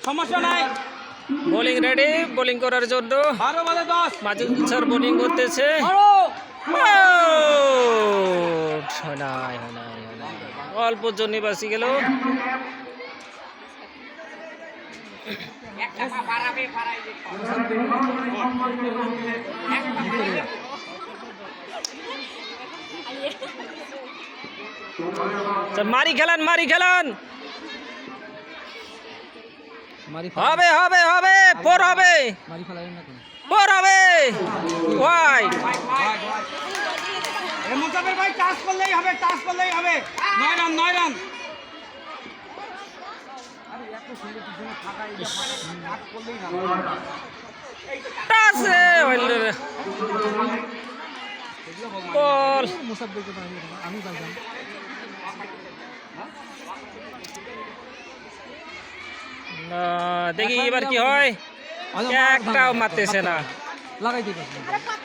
সমস্যা নাই। Bowling ready, bowling করার জন্য 12 বলে 10। মাজুদ স্যার বোলিং করতেছে। অল্প জন্য বাঁচি গেল। মারি খেলান, মারি খেলান, হবে হবে হবে, ফোর হবে, ফোর হবে। ওয়াই মুসাফির ভাই টাচ করলেই হবে, টাচ করলেই হবে। 9 রান, 9 রান। টাচে হইল বল। না, দেখি এবার কি হয়। একটাও মারতেছে না।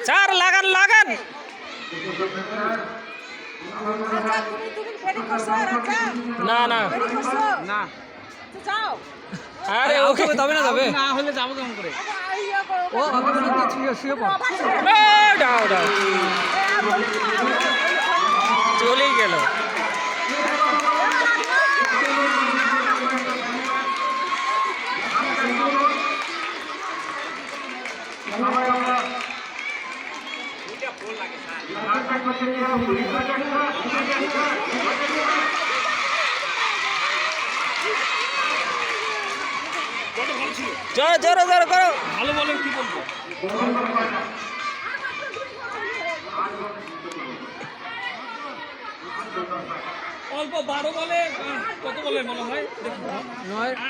চার লাগান, লাগান। না না না, আরে ওকে যাবে না, যাবে না হলে যাবো কেমন করে? ও শুয়ে পড়। ডাও ডাও চলেই গেল। জোরে জোরে জোরে করো। ভালো বলে কি বলবো? অল্প 12 বলে কত বলে মনে হয়?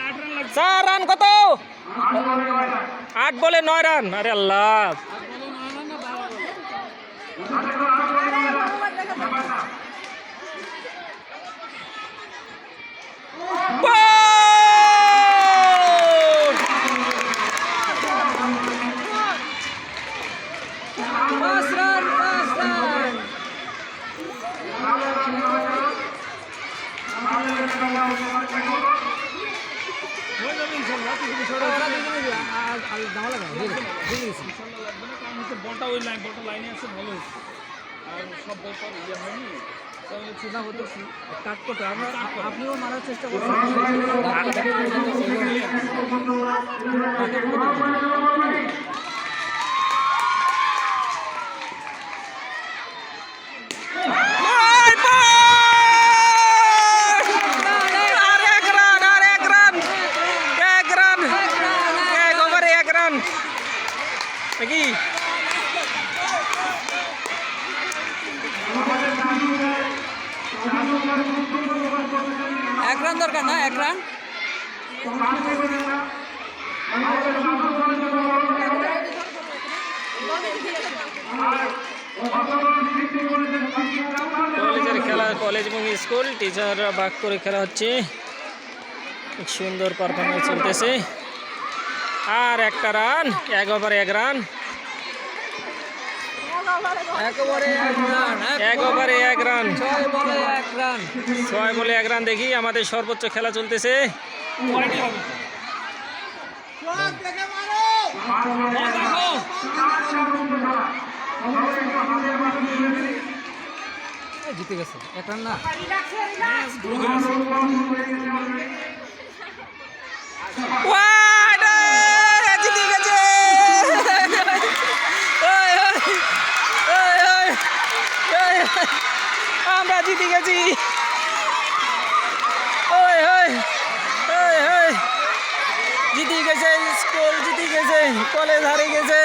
8 রান লাগছে। 4 রান কত? 8 বলে 9 রান। আরে আল্লাহ, হয়ে যাবে ইনশাআল্লাহ। কিছু বিষয় বলটা ওই লাইন, বলটা লাইনে আছে, ভালো হয়েছে। আর সব বল তো ইয়ে হয়নি, চিন্তা করতেছি কাট করতে। আপনিও মারার চেষ্টা নাকি? এক রান দরকার না, 1 রান। কলেজের খেলা, কলেজ এবং স্কুল টিচাররা ভাগ করে খেলা হচ্ছে। খুব সুন্দর পারফরমেন্স চলতেছে। আর একটা রান, 1 ওভারে 1 রান, একেবারে 1 রান, 1 ওভারে 1 রান, 6 বলে 1 রান। 6 বলে 1 রান। দেখি আমাদের সর্বোচ্চ খেলা চলতেছে। জিতে গেছে 1 রান না। জিতে গেছে, আমরা জিতে গেছি। জিতে গেছে স্কুল, জিতে গেছে কলেজ, হারিয়ে গেছে।